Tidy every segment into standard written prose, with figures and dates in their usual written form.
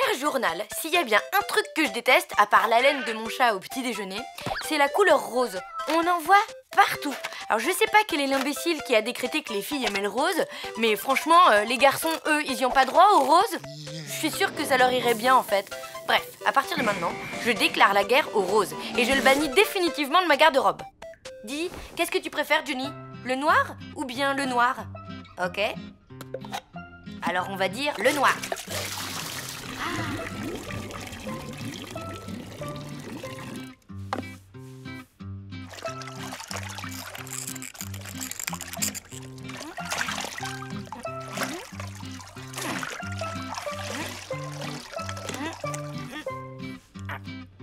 Cher journal, s'il y a bien un truc que je déteste, à part la laine de mon chat au petit déjeuner, c'est la couleur rose. On en voit partout. Alors je sais pas quel est l'imbécile qui a décrété que les filles aimaient le rose, mais franchement, les garçons, eux, ils y ont pas droit au rose. Je suis sûre que ça leur irait bien en fait. Bref, à partir de maintenant, je déclare la guerre au rose et je le bannis définitivement de ma garde-robe. Dis, qu'est-ce que tu préfères, Johnny? Le noir ou bien le noir? Ok. Alors on va dire le noir.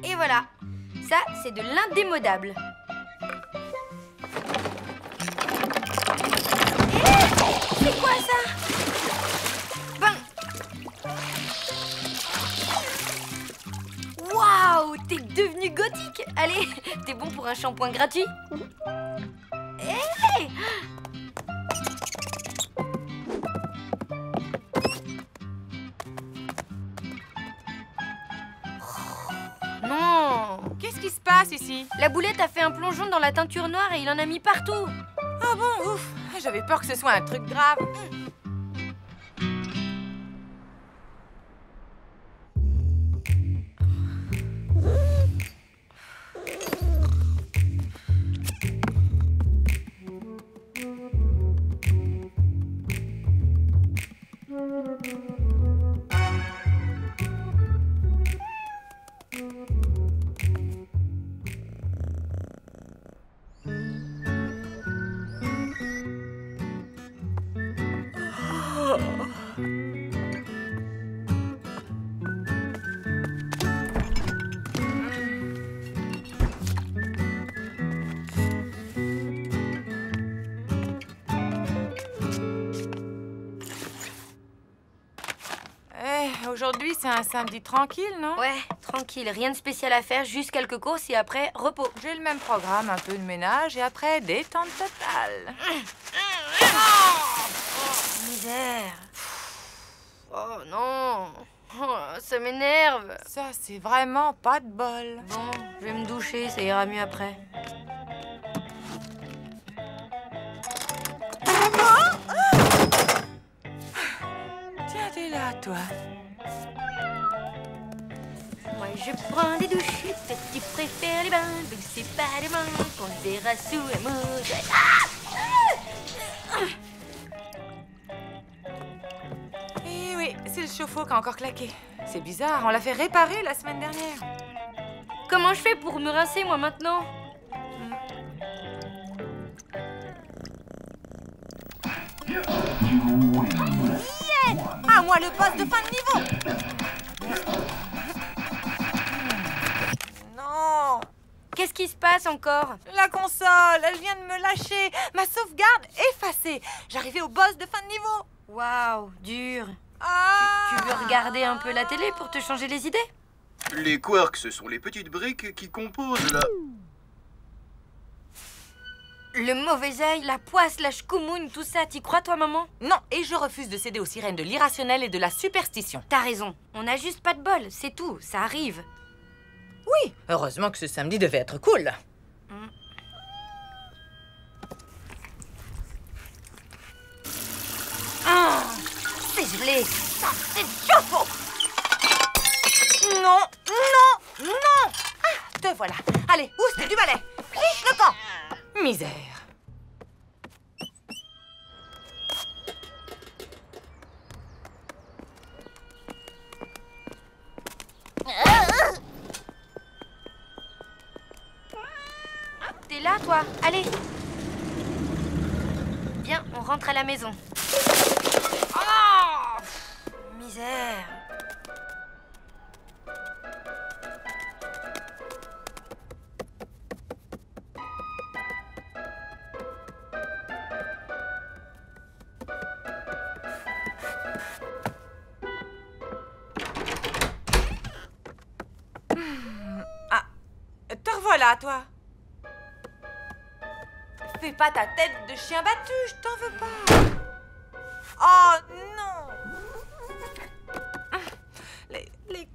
Et voilà, ça c'est de l'indémodable. C'est quoi ça? Ben... Waouh, t'es devenu gothique. Allez, t'es bon pour un shampoing gratuit. Hey! Non! Qu'est-ce qui se passe ici? La boulette a fait un plongeon dans la teinture noire et il en a mis partout. Ah bon, ouf. J'avais peur que ce soit un truc grave. Aujourd'hui, c'est un samedi tranquille, non? Ouais, tranquille, rien de spécial à faire, juste quelques courses et après, repos. J'ai le même programme, un peu de ménage et après, détente totale. Misère. Oh non. Oh, ça m'énerve. Ça, c'est vraiment pas de bol. Bon, je vais me doucher, ça ira mieux après. Tiens, t'es là, toi. Moi, je prends des douches, toi, tu préfères les bains. Donc c'est pas demain qu'on te verra sous la mousse. Eh oui, c'est le chauffe-eau qui a encore claqué. C'est bizarre, on l'a fait réparer la semaine dernière. Comment je fais pour me rincer, moi, maintenant? Ah, moi, le boss de fin de niveau. Non. Qu'est-ce qui se passe encore? La console, elle vient de me lâcher. Ma sauvegarde effacée. J'arrivais au boss de fin de niveau. Waouh, dur. Ah. Tu veux regarder un peu la télé pour te changer les idées? Les quarks, ce sont les petites briques qui composent la... Le mauvais œil, la poisse, la chkoumoune, tout ça, t'y crois, toi, maman? Non, et je refuse de céder aux sirènes de l'irrationnel et de la superstition. T'as raison, on a juste pas de bol, c'est tout, ça arrive. Oui, heureusement que ce samedi devait être cool. Ah, c'est gelé, ça, c'est chaud. Non, non, non. Ah, te voilà. Allez, oust du balai. Liche le camp. Misère. T'es là, toi? Allez. Viens, on rentre à la maison. Oh, misère. Ah, te revoilà, toi. Fais pas ta tête de chien battu, je t'en veux pas. Oh non. Les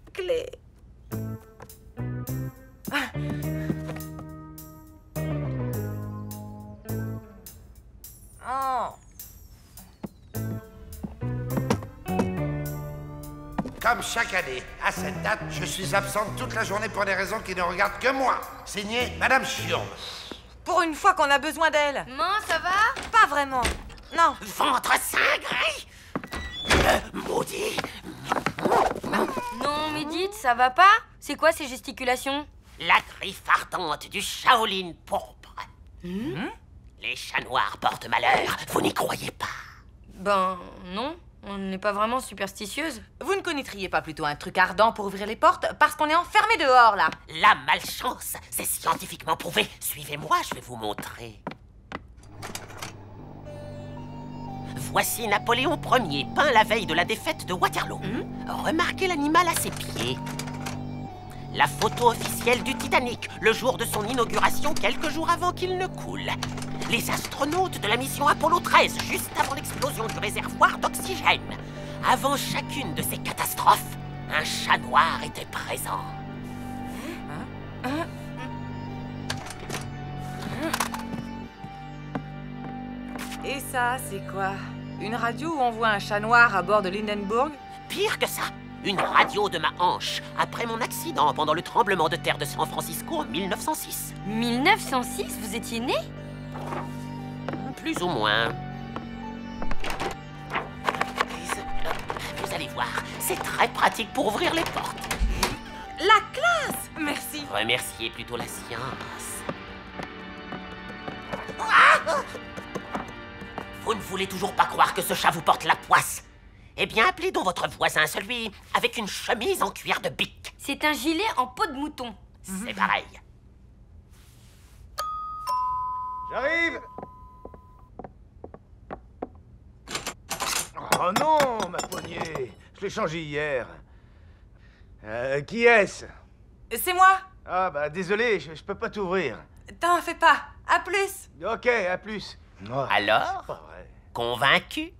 comme chaque année, à cette date, je suis absente toute la journée pour des raisons qui ne regardent que moi. Signé Madame Chion. Pour une fois qu'on a besoin d'elle. Maman, ça va? Pas vraiment. Non. Ventre cingré! Maudit! Non, mais dites, ça va pas? C'est quoi ces gesticulations? La griffe ardente du Shaolin pourpre. Les chats noirs portent malheur, vous n'y croyez pas? Ben, non. On n'est pas vraiment superstitieuse. Vous ne connaîtriez pas plutôt un truc ardent pour ouvrir les portes parce qu'on est enfermé dehors, là. La malchance, c'est scientifiquement prouvé. Suivez-moi, je vais vous montrer. Voici Napoléon Ier, peint la veille de la défaite de Waterloo. Remarquez l'animal à ses pieds. La photo officielle du Titanic, le jour de son inauguration, quelques jours avant qu'il ne coule. Les astronautes de la mission Apollo 13, juste avant l'explosion du réservoir d'oxygène. Avant chacune de ces catastrophes, un chat noir était présent. Et ça, c'est quoi? Une radio où on voit un chat noir à bord de l'Hindenburg? Pire que ça, une radio de ma hanche, après mon accident pendant le tremblement de terre de San Francisco en 1906. 1906, vous étiez né? Plus ou moins. Vous allez voir, c'est très pratique pour ouvrir les portes. La classe! Merci. Remerciez plutôt la science. Vous ne voulez toujours pas croire que ce chat vous porte la poisse? Eh bien, appelez donc votre voisin, celui avec une chemise en cuir de bique. C'est un gilet en peau de mouton. C'est pareil. J'arrive! Oh non, ma poignée! Je l'ai changée hier. Qui est-ce? C'est moi. Ah bah désolé, je peux pas t'ouvrir. T'en fais pas. À plus. Ok, à plus. Oh, Alors, c'est pas vrai. convaincu?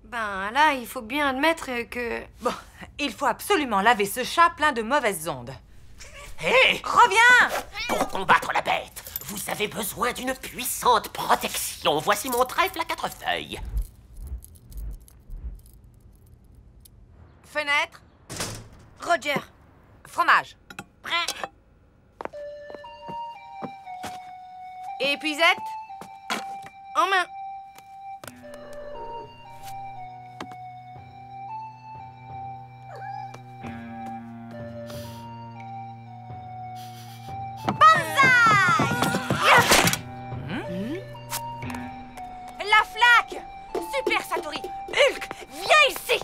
Ben là, il faut bien admettre que... Bon, il faut absolument laver ce chat plein de mauvaises ondes. Hé! Reviens! Pour combattre la bête, vous avez besoin d'une puissante protection. Voici mon trèfle à 4 feuilles. Fenêtre. Roger. Fromage. Prêt. Épuisette. En main. La flaque. Super, Satori. Hulk, viens ici.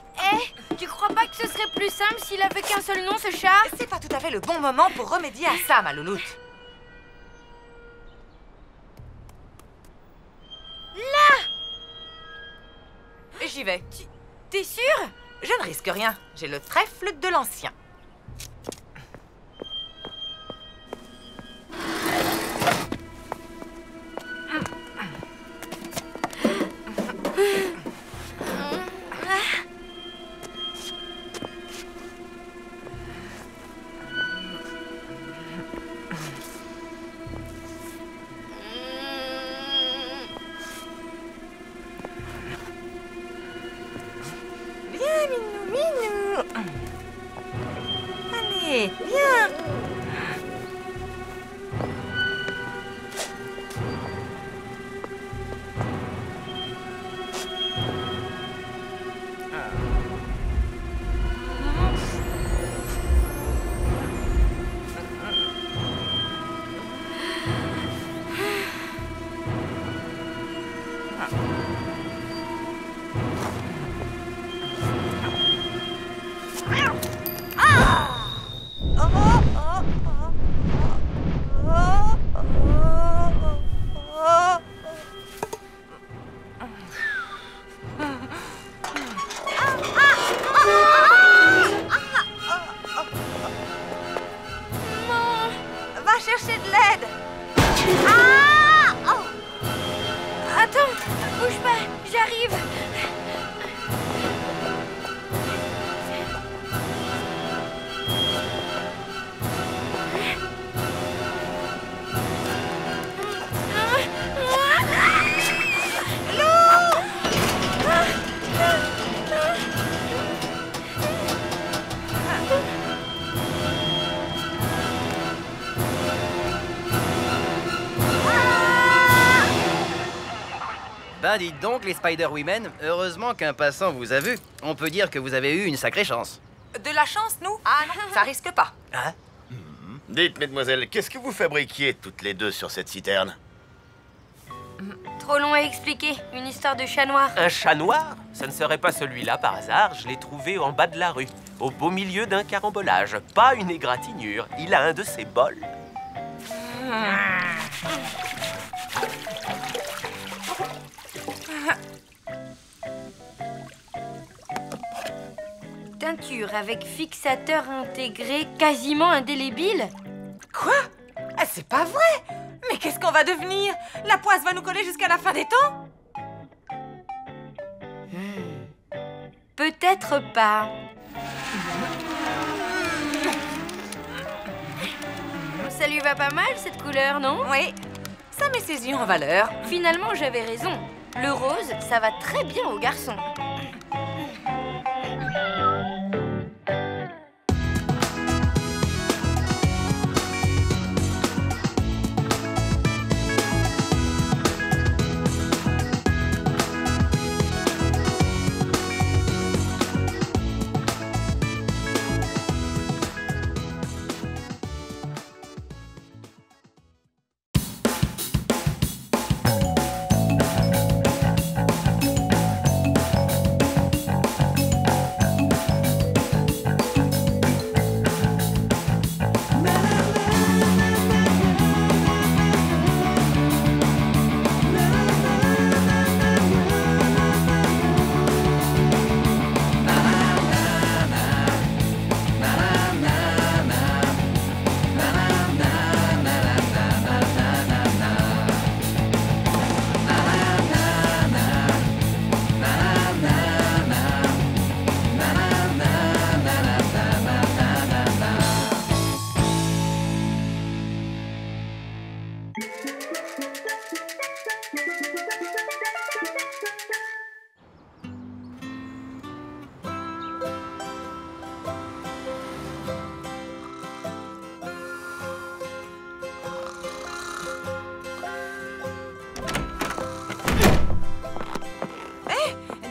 Tu crois pas que ce serait plus simple s'il avait qu'un seul nom, ce chat? C'est pas tout à fait le bon moment pour remédier à ça, ma louloute. J'y vais. T'es sûr? Je ne risque rien. J'ai le trèfle de l'ancien. Viens, minou, minou. Allez, viens. Va chercher de l'aide. Attends, bouge pas, j'arrive. Ah, dites donc, les Spider-Women, heureusement qu'un passant vous a vu. On peut dire que vous avez eu une sacrée chance. De la chance, nous? Ah non, ça risque pas. Hein? Dites, mesdemoiselles, qu'est-ce que vous fabriquiez toutes les deux sur cette citerne? Trop long à expliquer. Une histoire de chat noir. Un chat noir? Ça ne serait pas celui-là par hasard. Je l'ai trouvé en bas de la rue, au beau milieu d'un carambolage. Pas une égratignure. Il a un de ses bols. Teinture avec fixateur intégré quasiment indélébile. Quoi? Ah, c'est pas vrai! Mais qu'est-ce qu'on va devenir? La poisse va nous coller jusqu'à la fin des temps? Peut-être pas. Ça lui va pas mal, cette couleur, non? Oui, ça met ses yeux en valeur. Finalement, j'avais raison. Le rose, ça va très bien aux garçons.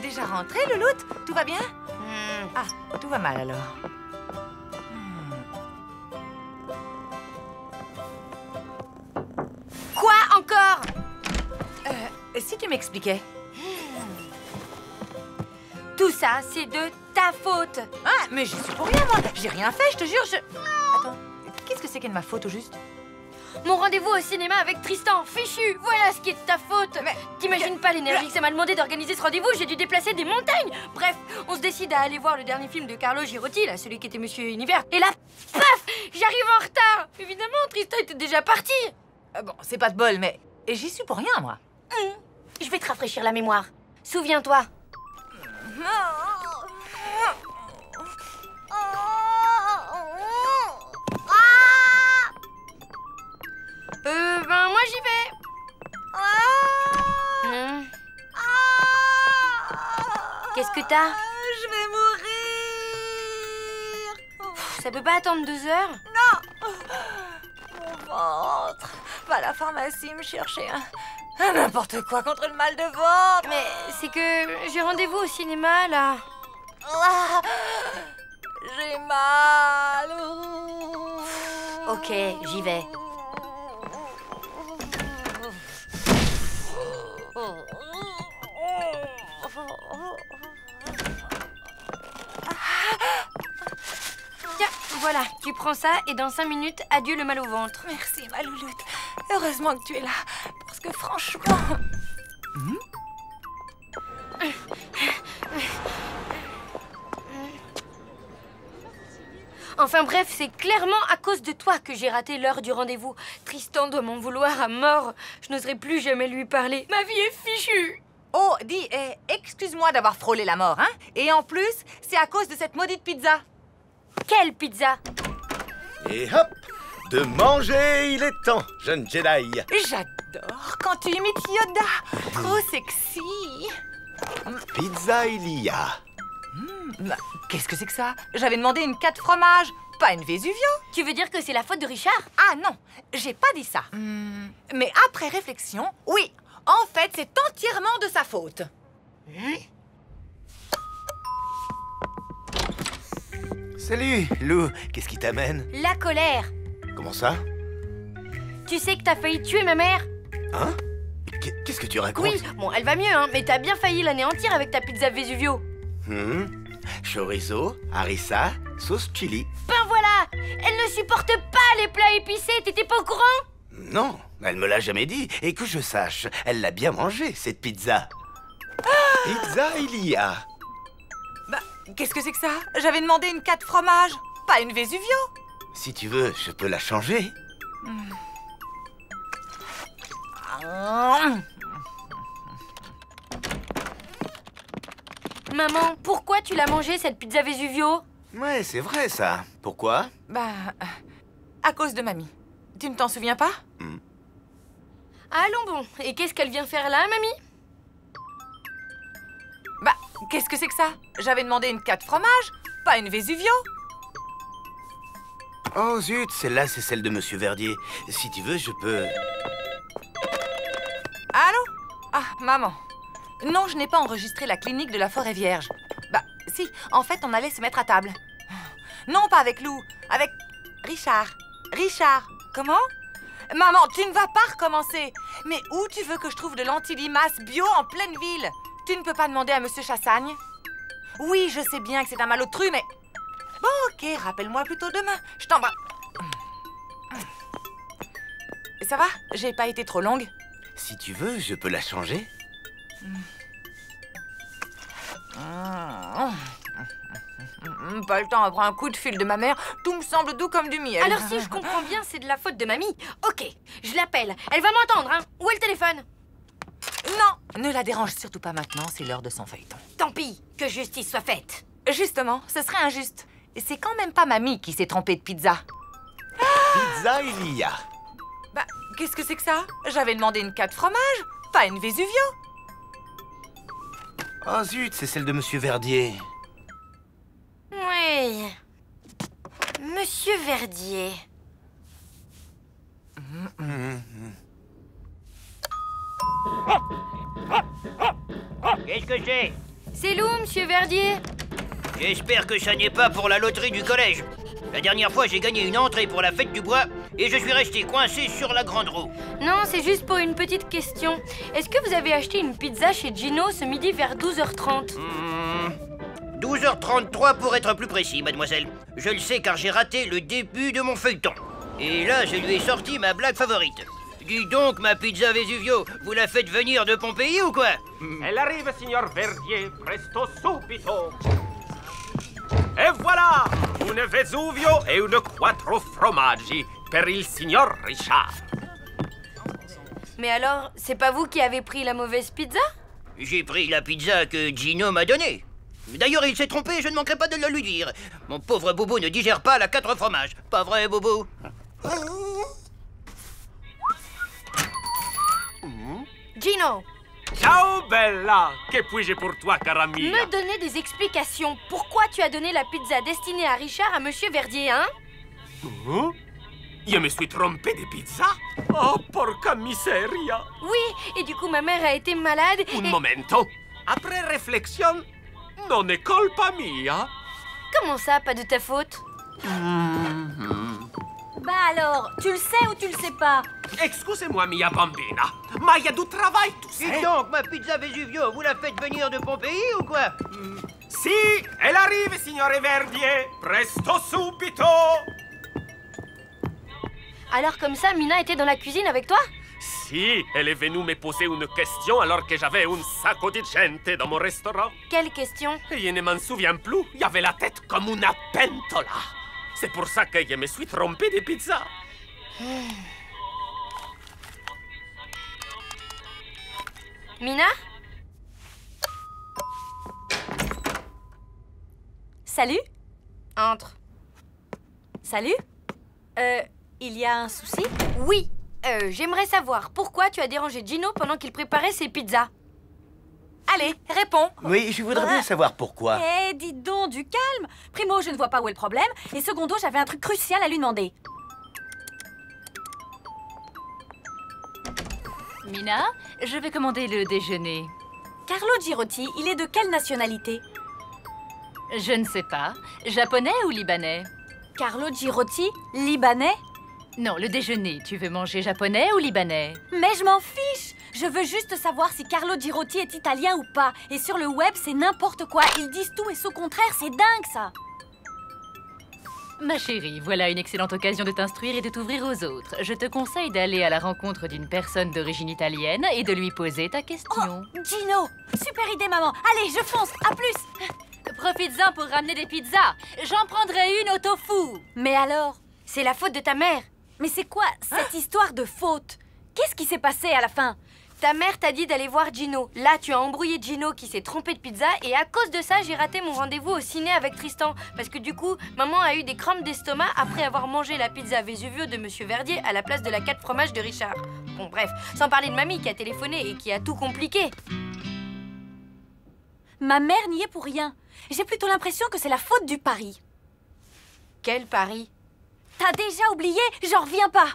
Déjà rentré, Louloute? Tout va bien? Ah, tout va mal alors. Quoi encore? Si tu m'expliquais. Tout ça, c'est de ta faute. Ah, mais j'y suis pour rien, moi. J'ai rien fait, je te jure, Attends, qu'est-ce que c'est qu'est de ma faute, au juste? Mon rendez-vous au cinéma avec Tristan, fichu. Voilà ce qui est de ta faute. Mais t'imagines pas l'énergie que ça m'a demandé d'organiser ce rendez-vous. J'ai dû déplacer des montagnes. Bref, on se décide à aller voir le dernier film de Carlo Girotti, là, celui qui était Monsieur Univers. Et là, paf, j'arrive en retard. Évidemment, Tristan était déjà parti. bon, c'est pas de bol, mais j'y suis pour rien, moi. Je vais te rafraîchir la mémoire. Souviens-toi. Ben moi j'y vais. Qu'est-ce que t'as? Je vais mourir. Ça peut pas attendre 2 heures? Mon ventre. Va à la pharmacie me chercher n'importe quoi contre le mal de ventre. Mais c'est que j'ai rendez-vous au cinéma là. J'ai mal. Ok, j'y vais. Tiens, voilà, tu prends ça et dans 5 minutes, adieu le mal au ventre. Merci, ma louloute. Heureusement que tu es là, parce que franchement... Enfin bref, c'est clairement à cause de toi que j'ai raté l'heure du rendez-vous. Tristan doit m'en vouloir à mort. Je n'oserai plus jamais lui parler. Ma vie est fichue. Oh, dis, excuse-moi d'avoir frôlé la mort, hein? Et en plus, c'est à cause de cette maudite pizza. Quelle pizza? Et hop! De manger, il est temps, jeune Jedi. J'adore quand tu imites Yoda. Trop sexy. Pizza Ilia. Qu'est-ce que c'est que ça? J'avais demandé une 4 fromages, pas une Vesuvio. Tu veux dire que c'est la faute de Richard? Ah non, j'ai pas dit ça. Mais après réflexion, oui, En fait, c'est entièrement de sa faute. Salut, Lou. Qu'est-ce qui t'amène? La colère. Comment ça? Tu sais que t'as failli tuer ma mère? Hein? Qu'est-ce que tu racontes? Oui, bon, elle va mieux, hein, mais t'as bien failli l'anéantir avec ta pizza Vesuvio. Chorizo, harissa, sauce chili. Ben voilà! Elle ne supporte pas les plats épicés, t'étais pas au courant? Non, elle me l'a jamais dit. Et que je sache, elle l'a bien mangée, cette pizza. Pizza Ilia. Bah, qu'est-ce que c'est que ça? J'avais demandé une 4 fromages, pas une Vesuvio. Si tu veux, je peux la changer. Maman, pourquoi tu l'as mangée, cette pizza Vesuvio? Ouais, c'est vrai ça. Pourquoi? Bah, à cause de mamie. Tu ne t'en souviens pas? Allons bon, et qu'est-ce qu'elle vient faire là, mamie? Bah, qu'est-ce que c'est que ça? J'avais demandé une 4 fromages, pas une Vesuvio. Oh zut, celle-là, c'est celle de Monsieur Verdier. Si tu veux, je peux... Allô? Ah, maman. Non, je n'ai pas enregistré la clinique de la Forêt Vierge. Bah, si, en fait, on allait se mettre à table. Non, pas avec Lou, avec Richard. Richard, comment? Maman, tu ne vas pas recommencer. Mais où tu veux que je trouve de l'antilimace bio en pleine ville? Tu ne peux pas demander à Monsieur Chassagne? Oui, je sais bien que c'est un malotru, mais... Bon, ok, rappelle-moi plutôt demain. Je t'embrasse. Ça va? J'ai pas été trop longue? Si tu veux, je peux la changer. Pas le temps, après un coup de fil de ma mère, tout me semble doux comme du miel. Alors si je comprends bien, c'est de la faute de mamie. Ok, je l'appelle. Elle va m'entendre, hein. Où est le téléphone? Non, ne la dérange surtout pas maintenant, c'est l'heure de son feuilleton. Tant pis, que justice soit faite. Justement, ce serait injuste. C'est quand même pas mamie qui s'est trompée de pizza. Pizza Ilia. Bah, qu'est-ce que c'est que ça? J'avais demandé une 4 fromages, pas une Vesuvio. Oh zut, c'est celle de Monsieur Verdier. Oui. Monsieur Verdier. Qu'est-ce que c'est? C'est Lou, Monsieur Verdier. J'espère que ça n'est pas pour la loterie du collège. La dernière fois, j'ai gagné une entrée pour la fête du bois et je suis resté coincé sur la grande roue. Non, c'est juste pour une petite question. Est-ce que vous avez acheté une pizza chez Gino ce midi vers 12h30? 12h33 pour être plus précis, mademoiselle. Je le sais car j'ai raté le début de mon feuilleton. Et là, je lui ai sorti ma blague favorite. Dis donc, ma pizza Vesuvio, vous la faites venir de Pompéi ou quoi? Elle arrive, signor Verdier, presto subito. E voilà, une Vesuvio e une 4 formaggi per il signor Richard. Mais alors, c'est pas vous qui avez pris la mauvaise pizza? J'ai pris la pizza que Gino m'a donnée. D'ailleurs, il s'est trompé, je ne manquerai pas de le lui dire. Mon pauvre Bobo ne digère pas la 4 fromages. Pas vrai, Bobo? Gino, Ciao, bella. Che puis-je pour toi, cara mia? me donner des explications. Pourquoi tu as donné la pizza destinée à Richard à Monsieur Verdier, hein? Je me suis trompé de pizza? Oh, porca miseria. Oui, et du coup, ma mère a été malade Un et... momento. Après réflexion, non è colpa mia. Comment ça, pas de ta faute? Bah alors, tu le sais ou tu le sais pas? Excusez-moi, mia bambina, ma il y a du travail, tu sais. Dis donc, ma pizza Vesuvio, vous la faites venir de Pompéi ou quoi? Si, elle arrive, signore Verdier. Presto subito. Alors comme ça, Mina était dans la cuisine avec toi? Si, elle est venue me poser une question alors que j'avais un sacco di gente dans mon restaurant. Quelle question? Et je ne m'en souviens plus. Il y avait la tête comme une pentola. C'est pour ça que je me suis trompé de pizza. Mina? Salut? Entre. Salut? Il y a un souci? Oui, j'aimerais savoir pourquoi tu as dérangé Gino pendant qu'il préparait ses pizzas. Allez, réponds. Oui, je voudrais bien savoir pourquoi. Eh, dis donc, du calme. Primo, je ne vois pas où est le problème. Et secondo, j'avais un truc crucial à lui demander. Mina, je vais commander le déjeuner. Carlo Girotti, il est de quelle nationalité? Je ne sais pas. Japonais ou libanais? Carlo Girotti, libanais? Non, le déjeuner. Tu veux manger japonais ou libanais? Mais je m'en fiche! Je veux juste savoir si Carlo Girotti est italien ou pas. Et sur le web, c'est n'importe quoi. Ils disent tout et son contraire, c'est dingue, ça! Ma chérie, voilà une excellente occasion de t'instruire et de t'ouvrir aux autres. Je te conseille d'aller à la rencontre d'une personne d'origine italienne et de lui poser ta question. Oh, Gino! Super idée, maman! Allez, je fonce! À plus! Profites-en pour ramener des pizzas. J'en prendrai une au tofu. Mais alors? C'est la faute de ta mère. Mais c'est quoi cette histoire de faute? Qu'est-ce qui s'est passé à la fin? Ta mère t'a dit d'aller voir Gino. Là, tu as embrouillé Gino qui s'est trompé de pizza et à cause de ça, j'ai raté mon rendez-vous au ciné avec Tristan. Parce que du coup, maman a eu des crampes d'estomac après avoir mangé la pizza Vesuvio de Monsieur Verdier à la place de la 4 fromages de Richard. Bon, bref, sans parler de mamie qui a téléphoné et qui a tout compliqué. Ma mère n'y est pour rien. J'ai plutôt l'impression que c'est la faute du pari. Quel pari? T'as déjà oublié? J'en reviens pas.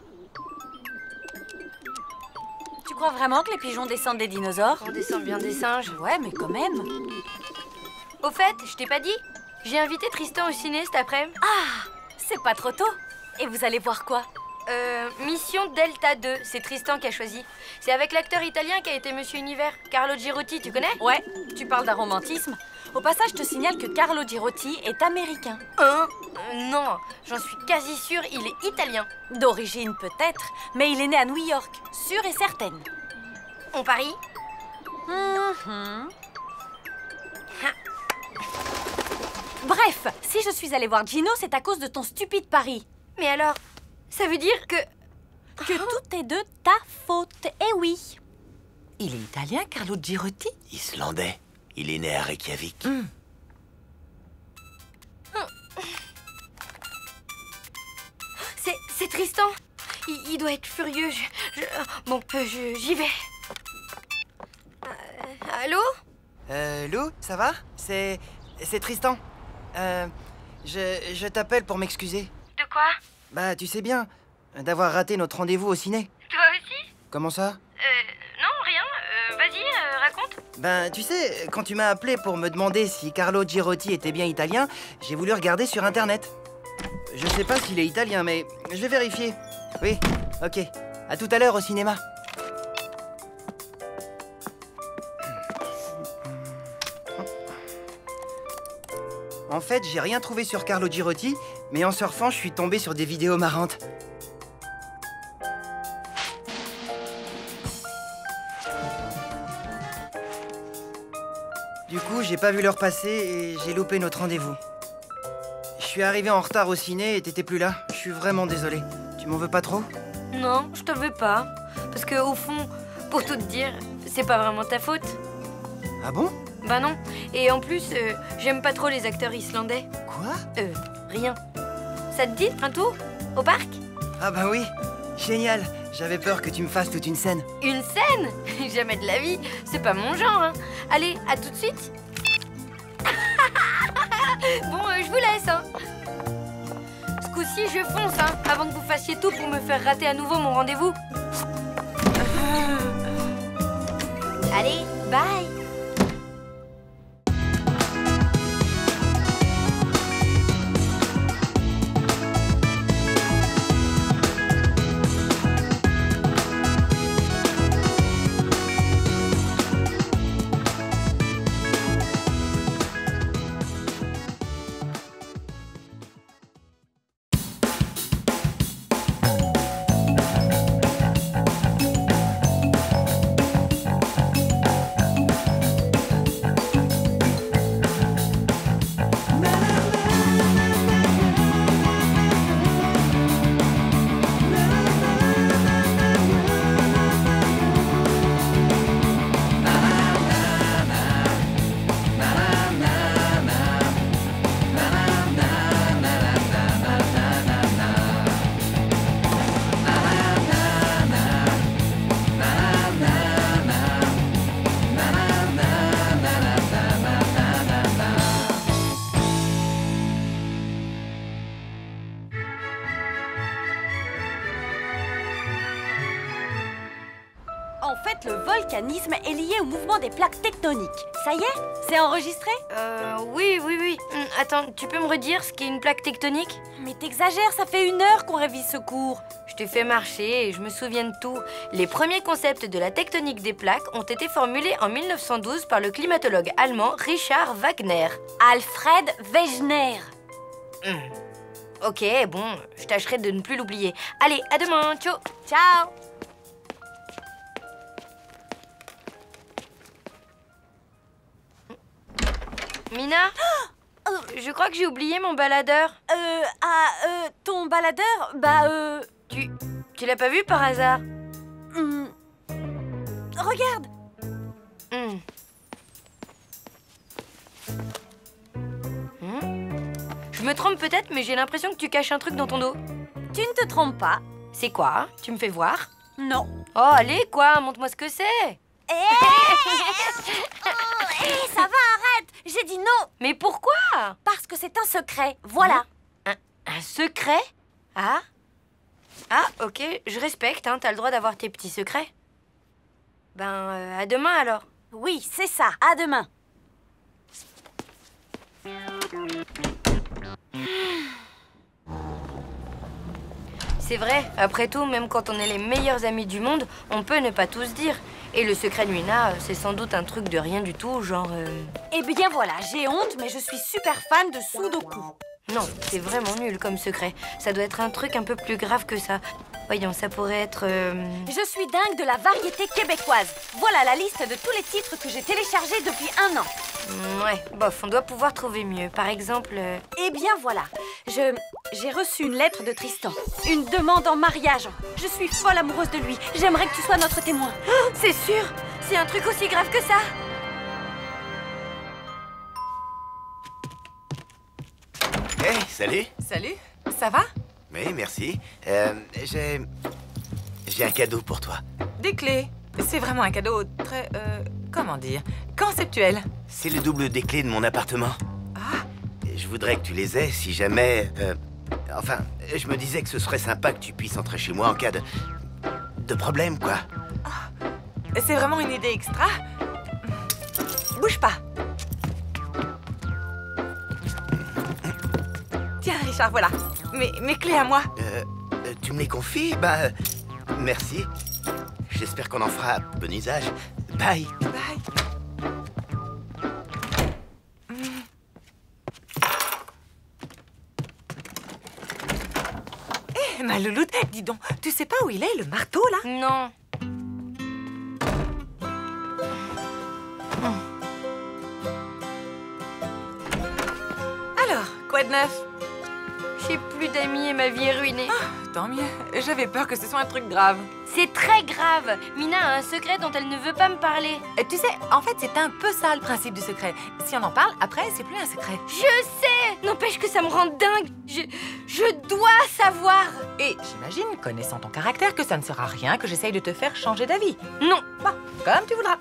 Tu crois vraiment que les pigeons descendent des dinosaures? On descend bien des singes. Ouais, mais quand même. Au fait, je t'ai pas dit? J'ai invité Tristan au ciné cet après-midi. Ah, c'est pas trop tôt. Et vous allez voir quoi? Mission Delta 2, c'est Tristan qui a choisi. C'est avec l'acteur italien qui a été Monsieur Univers, Carlo Girotti, tu connais? Ouais, tu parles d'un romantisme. Au passage, je te signale que Carlo Girotti est américain. Non, j'en suis quasi sûre, il est italien. D'origine peut-être, mais il est né à New York, sûre et certaine. On parie? Bref, si je suis allée voir Gino, c'est à cause de ton stupide pari. Mais alors, ça veut dire que tout est de ta faute, eh oui. Il est italien, Carlo Girotti? Islandais. Il est né à Reykjavik. C'est Tristan. Il doit être furieux. Bon, j'y vais. Allô? Lou, ça va? C'est Tristan. Je t'appelle pour m'excuser. De quoi? Bah, tu sais bien, d'avoir raté notre rendez-vous au ciné. Toi aussi? Comment ça? Non, rien. Vas-y, raconte. Ben, tu sais, quand tu m'as appelé pour me demander si Carlo Girotti était bien italien, j'ai voulu regarder sur Internet. Je sais pas s'il est italien, mais je vais vérifier. Oui, ok. À tout à l'heure au cinéma. En fait, j'ai rien trouvé sur Carlo Girotti, mais en surfant, je suis tombé sur des vidéos marrantes. Du coup, j'ai pas vu l'heure passer et j'ai loupé notre rendez-vous. Je suis arrivé en retard au ciné et t'étais plus là. Je suis vraiment désolé. Tu m'en veux pas trop? Non, je t'en veux pas. Parce que au fond, pour tout te dire, c'est pas vraiment ta faute. Ah bon? Bah non. Et en plus, j'aime pas trop les acteurs islandais. Quoi? Rien. Ça te dit un tour au parc? Ah bah oui, génial. J'avais peur que tu me fasses toute une scène. Une scène? Jamais de la vie. C'est pas mon genre, hein. Allez, à tout de suite. Bon, je vous laisse, hein. Ce coup-ci, je fonce, hein, avant que vous fassiez tout pour me faire rater à nouveau mon rendez-vous. Allez, bye. mécanisme est lié au mouvement des plaques tectoniques. Ça y est? C'est enregistré? Oui. Attends, tu peux me redire ce qu'est une plaque tectonique? Mais t'exagères, ça fait 1 heure qu'on révise ce cours. Je te fais marcher et je me souviens de tout. Les premiers concepts de la tectonique des plaques ont été formulés en 1912 par le climatologue allemand Richard Wagner. Alfred Wegener. Ok, bon, je tâcherai de ne plus l'oublier. Allez, à demain, ciao. Ciao. Mina, je crois que j'ai oublié mon baladeur. Ton baladeur? Tu l'as pas vu par hasard? Regarde. Je me trompe peut-être, mais j'ai l'impression que tu caches un truc dans ton dos. Tu ne te trompes pas. C'est quoi? Tu me fais voir? Non. Oh, allez, quoi? Montre-moi ce que c'est. Ça va, arrête. J'ai dit non. Mais pourquoi? Parce que c'est un secret. Voilà. Un secret? Ah, ok, je respecte, hein, t'as le droit d'avoir tes petits secrets. À demain alors. Oui, c'est ça, à demain. C'est vrai, après tout, même quand on est les meilleurs amis du monde, on peut ne pas tout se dire. Et le secret de Mina, c'est sans doute un truc de rien du tout, genre... Eh bien voilà, j'ai honte, mais je suis super fan de Sudoku. Non, c'est vraiment nul comme secret. Ça doit être un truc un peu plus grave que ça. Voyons, ça pourrait être... Je suis dingue de la variété québécoise. Voilà la liste de tous les titres que j'ai téléchargés depuis 1 an. Ouais, bof, on doit pouvoir trouver mieux. Par exemple... Eh bien voilà, j'ai reçu une lettre de Tristan. Une demande en mariage. Je suis folle amoureuse de lui. J'aimerais que tu sois notre témoin. Oh, c'est sûr? C'est un truc aussi grave que ça? Hey, salut. Salut, ça va? Oui, merci. J'ai un cadeau pour toi. Des clés. C'est vraiment un cadeau très, comment dire, conceptuel. C'est le double des clés de mon appartement. Ah. Je voudrais que tu les aies si jamais... Enfin, je me disais que ce serait sympa que tu puisses entrer chez moi en cas de problème, quoi. Oh. C'est vraiment une idée extra. Bouge pas. Tiens, Richard, voilà. Mes clés à moi. Tu me les confies? Merci. J'espère qu'on en fera bon usage. Bye. Bye. Eh, ma louloute, dis donc, tu sais pas où il est, le marteau, là? Non. Alors, quoi de neuf? J'ai plus d'amis et ma vie est ruinée. Oh, tant mieux. J'avais peur que ce soit un truc grave. C'est très grave. Mina a un secret dont elle ne veut pas me parler. Tu sais, en fait, c'est un peu ça le principe du secret. Si on en parle, après, c'est plus un secret. Je sais. N'empêche que ça me rend dingue. Je dois savoir. Et j'imagine, connaissant ton caractère, que ça ne sera rien que j'essaye de te faire changer d'avis. Non. Bon, comme tu voudras.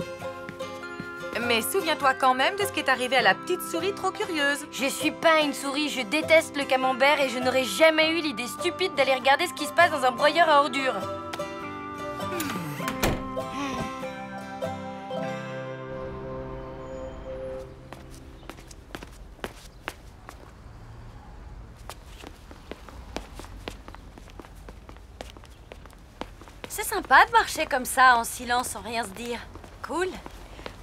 Mais souviens-toi quand même de ce qui est arrivé à la petite souris trop curieuse. Je suis pas une souris, je déteste le camembert et je n'aurais jamais eu l'idée stupide d'aller regarder ce qui se passe dans un broyeur à ordures. C'est sympa de marcher comme ça, en silence, sans rien se dire. Cool.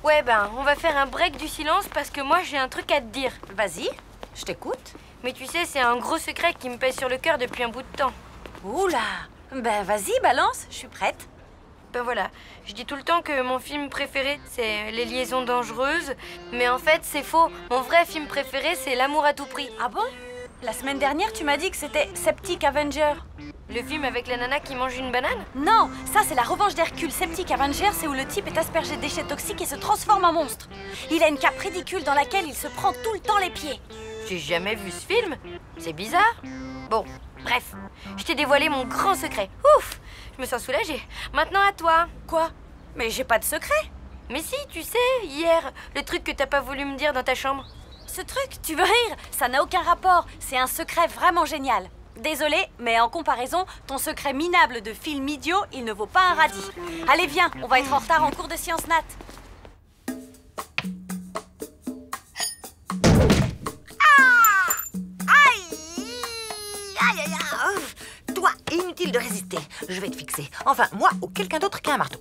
Ouais, on va faire un break du silence parce que moi, j'ai un truc à te dire. Vas-y, je t'écoute. Mais tu sais, c'est un gros secret qui me pèse sur le cœur depuis un bout de temps. Oula. Vas-y, balance, je suis prête. Voilà, je dis tout le temps que mon film préféré, c'est Les Liaisons Dangereuses. Mais en fait, c'est faux. Mon vrai film préféré, c'est L'amour à tout prix. Ah bon? La semaine dernière, tu m'as dit que c'était Septic Avenger. Le film avec la nana qui mange une banane? Non, ça c'est la revanche d'Hercule. Septic Avenger, c'est où le type est aspergé de déchets toxiques et se transforme en monstre. Il a une cape ridicule dans laquelle il se prend tout le temps les pieds. J'ai jamais vu ce film. C'est bizarre. Bon, bref, je t'ai dévoilé mon grand secret. Ouf, je me sens soulagée. Maintenant à toi. Quoi? Mais j'ai pas de secret. Mais si, tu sais, hier, le truc que t'as pas voulu me dire dans ta chambre. Ce truc, tu veux rire? Ça n'a aucun rapport. C'est un secret vraiment génial. Désolée, mais en comparaison, ton secret minable de film idiot, il ne vaut pas un radis. Allez, viens, on va être en retard en cours de sciences nat. Toi, inutile de résister. Je vais te fixer. Enfin, moi ou quelqu'un d'autre qui a un marteau.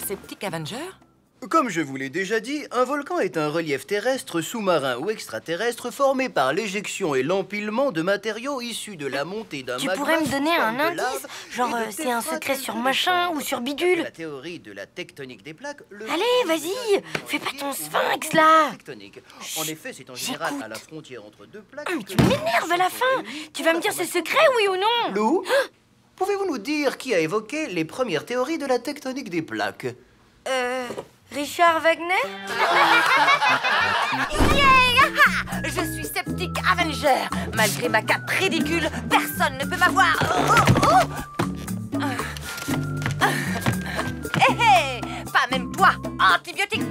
Septic Avenger? Comme je vous l'ai déjà dit, un volcan est un relief terrestre, sous-marin ou extraterrestre formé par l'éjection et l'empilement de matériaux issus de la montée d'un magma. Tu pourrais me donner un de lave indice? Genre, et de c'est un secret sur téphraques machin ou volcaniques. sur bidule? La théorie de la tectonique des plaques. Allez, vas-y, fais pas ton sphinx, là. En effet, c'est en général à la frontière entre deux plaques. Mais tu m'énerves à la fin. Tu vas me dire ce secret, oui ou non? Lou, pouvez-vous nous dire qui a évoqué les premières théories de la tectonique des plaques? Richard Wagner? Yeah! Je suis Septic Avenger. Malgré ma cape ridicule, personne ne peut m'avoir. Hé hé! Pas même toi, antibiotique!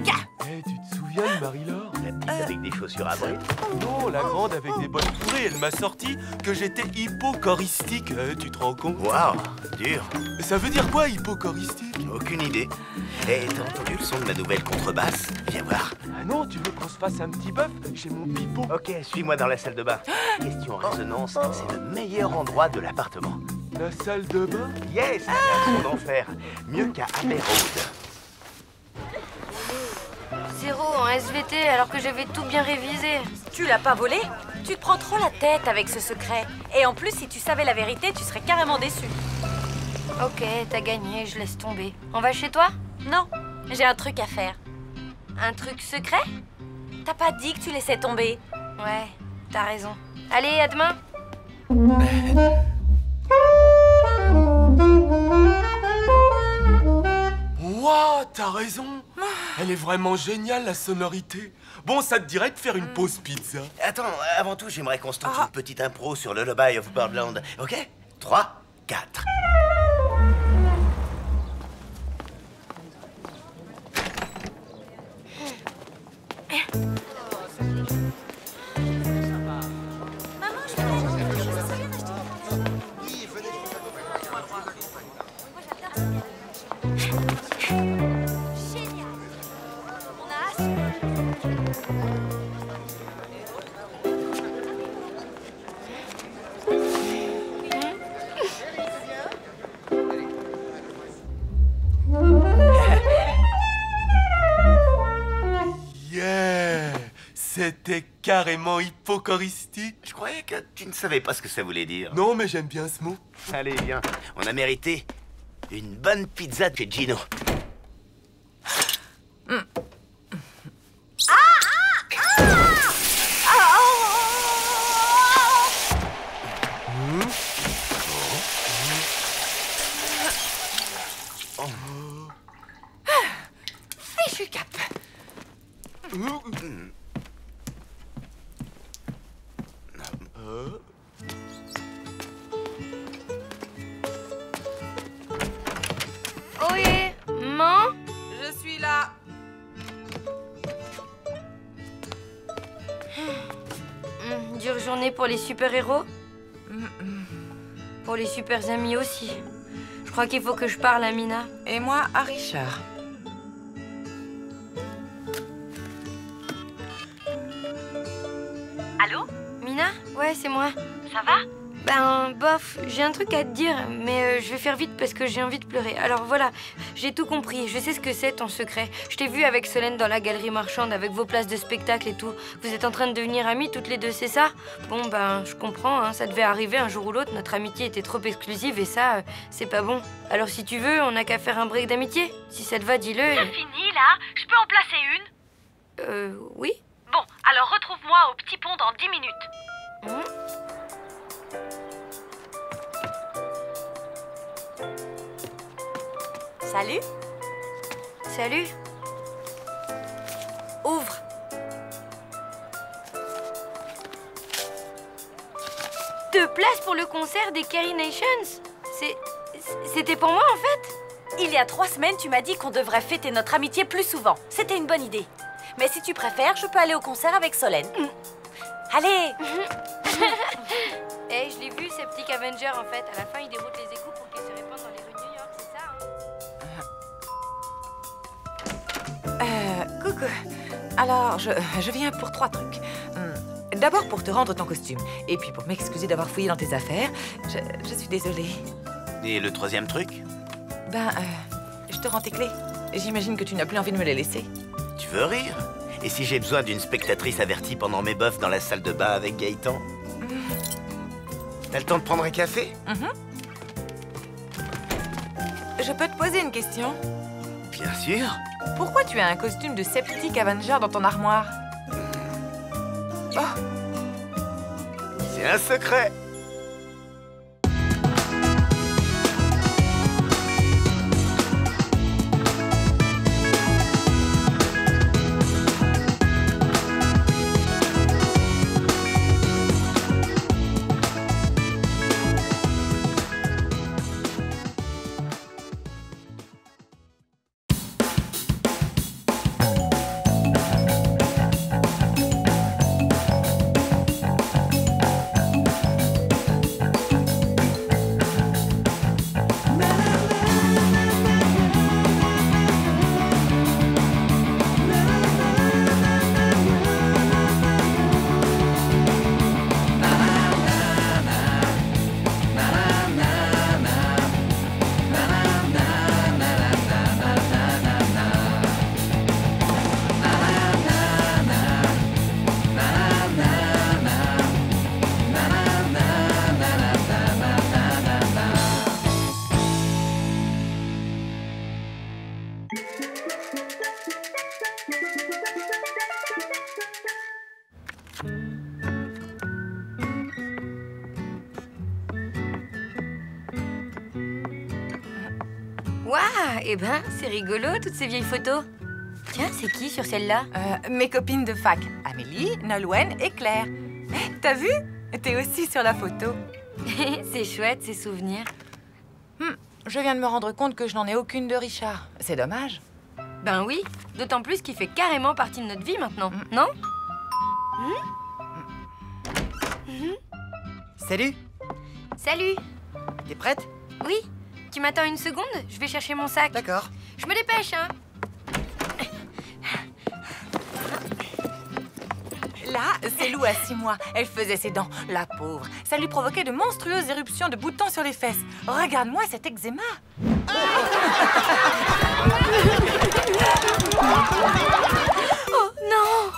Tu te souviens de Marie-Laure? La petite avec des chaussures à bride? Non, la grande avec des bottes fourrées. Elle m'a sorti que j'étais hypochoristique. Tu te rends compte? Waouh, dur. Ça veut dire quoi, hypochoristique? Aucune idée. Et t'as entendu le son de ma nouvelle contrebasse? Viens voir. Ah non, tu veux qu'on se fasse un petit bœuf chez mon pipeau? Ok, suis-moi dans la salle de bain. Question résonance, c'est le meilleur endroit de l'appartement. La salle de bain? Yes, un son d'enfer. Mieux qu'à Abbey Road. 0 en SVT alors que j'avais tout bien révisé. Tu l'as pas volé? Tu te prends trop la tête avec ce secret. Et en plus, si tu savais la vérité, tu serais carrément déçu. Ok, t'as gagné, je laisse tomber. On va chez toi? Non, j'ai un truc à faire. Un truc secret? T'as pas dit que tu laissais tomber? Ouais, t'as raison. Allez, à demain. Waouh, t'as raison. Elle est vraiment géniale, la sonorité. Bon, ça te dirait de faire une pause pizza? Attends, avant tout, j'aimerais qu'on se tente une petite impro sur le Lullaby of Birdland. Ok? 3, 4. Yeah! C'était carrément hypochoristique. Je croyais que tu ne savais pas ce que ça voulait dire. Non, mais j'aime bien ce mot. Allez, viens. On a mérité une bonne pizza de chez Gino. Fichu cap. Ohé, maman? Je suis là. Dure journée pour les super-héros? Pour les super-amis aussi. Je crois qu'il faut que je parle à Mina. Et moi à Richard. Allô? Mina? Ouais, c'est moi. Ça va? Ben, bof, j'ai un truc à te dire, mais je vais faire vite parce que j'ai envie de pleurer. Alors voilà, j'ai tout compris, je sais ce que c'est ton secret. Je t'ai vu avec Solène dans la galerie marchande avec vos places de spectacle et tout. Vous êtes en train de devenir amies toutes les deux, c'est ça? Bon, ben, je comprends, hein, ça devait arriver un jour ou l'autre. Notre amitié était trop exclusive et ça, c'est pas bon. Alors si tu veux, on n'a qu'à faire un break d'amitié. Si ça te va, dis-le. C'est fini, là? Je peux en placer une? Oui. Bon, alors retrouve-moi au Petit Pont dans 10 minutes. Salut. Salut. Ouvre. Deux places pour le concert des Carrie Nations? C'était pour moi, en fait? Il y a 3 semaines, tu m'as dit qu'on devrait fêter notre amitié plus souvent. C'était une bonne idée. Mais si tu préfères, je peux aller au concert avec Solène. Allez. Je l'ai vu, Septic Avenger, en fait. À la fin, il déroute les échos pour qu'ils se répandent dans les rues de New York, c'est ça, hein? Coucou. Alors, je viens pour 3 trucs. D'abord pour te rendre ton costume. Et puis pour m'excuser d'avoir fouillé dans tes affaires. Je suis désolée. Et le troisième truc? Je te rends tes clés. J'imagine que tu n'as plus envie de me les laisser. Tu veux rire? Et si j'ai besoin d'une spectatrice avertie pendant mes bofs dans la salle de bain avec Gaëtan? T'as le temps de prendre un café? Je peux te poser une question? Bien sûr. Pourquoi tu as un costume de Septic Avenger dans ton armoire? Oh! C'est un secret. Waouh, eh ben, c'est rigolo, toutes ces vieilles photos. Tiens, c'est qui sur celle-là? Mes copines de fac. Amélie, Nolwenn et Claire. T'as vu? T'es aussi sur la photo. C'est chouette, ces souvenirs. Je viens de me rendre compte que je n'en ai aucune de Richard. C'est dommage. Ben oui, d'autant plus qu'il fait carrément partie de notre vie maintenant, non? Salut. Salut. T'es prête? Oui. Tu m'attends une seconde? Je vais chercher mon sac. D'accord. Je me dépêche, hein. Là, c'est Lou à 6 mois. Elle faisait ses dents, la pauvre. Ça lui provoquait de monstrueuses éruptions de boutons sur les fesses. Regarde-moi cet eczéma. Oh non!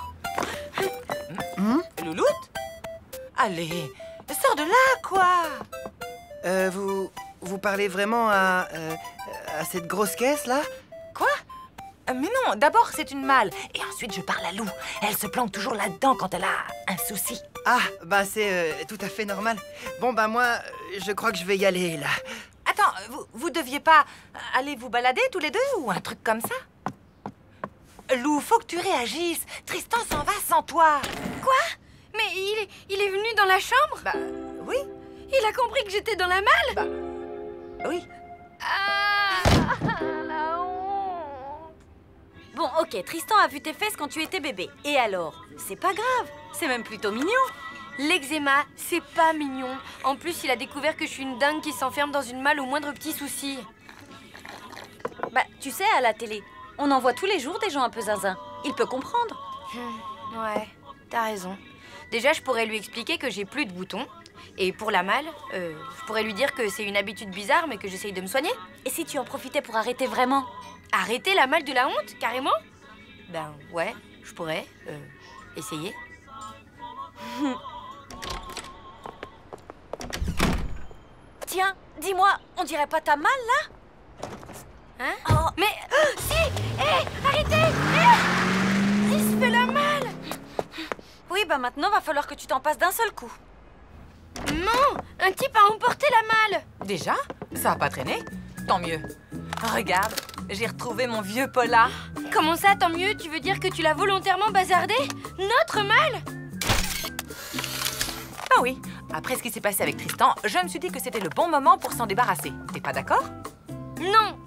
Louloute? Allez, sors de là, quoi! Vous parlez vraiment à cette grosse caisse, là? Quoi? Mais non, d'abord c'est une malle. Et ensuite je parle à Lou. Elle se planque toujours là-dedans quand elle a un souci. Ah, bah c'est tout à fait normal. Bon, bah moi, je crois que je vais y aller, là. Attends, vous deviez pas aller vous balader tous les deux ou un truc comme ça? Lou, faut que tu réagisses. Tristan s'en va sans toi. Quoi? Mais il est venu dans la chambre? Bah, oui. Il a compris que j'étais dans la malle? Bah, oui. Ah, la honte. Bon, ok, Tristan a vu tes fesses quand tu étais bébé. Et alors? C'est pas grave. C'est même plutôt mignon. L'eczéma, c'est pas mignon. En plus, il a découvert que je suis une dingue qui s'enferme dans une malle au moindre petit souci. Bah, tu sais, à la télé, on en voit tous les jours des gens un peu zinzin. Il peut comprendre. Ouais, t'as raison. Déjà, je pourrais lui expliquer que j'ai plus de boutons. Et pour la malle, je pourrais lui dire que c'est une habitude bizarre, mais que j'essaye de me soigner. Et si tu en profitais pour arrêter vraiment? Arrêter la malle de la honte, carrément? Ben ouais, je pourrais essayer. Tiens, dis-moi, on dirait pas ta malle, là? Hein? Oh. Mais... si! Hé! Arrêtez! Il se fait la malle! Oui, bah maintenant, va falloir que tu t'en passes d'un seul coup. Non! Un type a emporté la malle! Déjà? Ça a pas traîné? Tant mieux. Regarde, j'ai retrouvé mon vieux pola. Comment ça, tant mieux? Tu veux dire que tu l'as volontairement bazardé? Notre malle? Ah oui, après ce qui s'est passé avec Tristan, je me suis dit que c'était le bon moment pour s'en débarrasser. T'es pas d'accord? Non!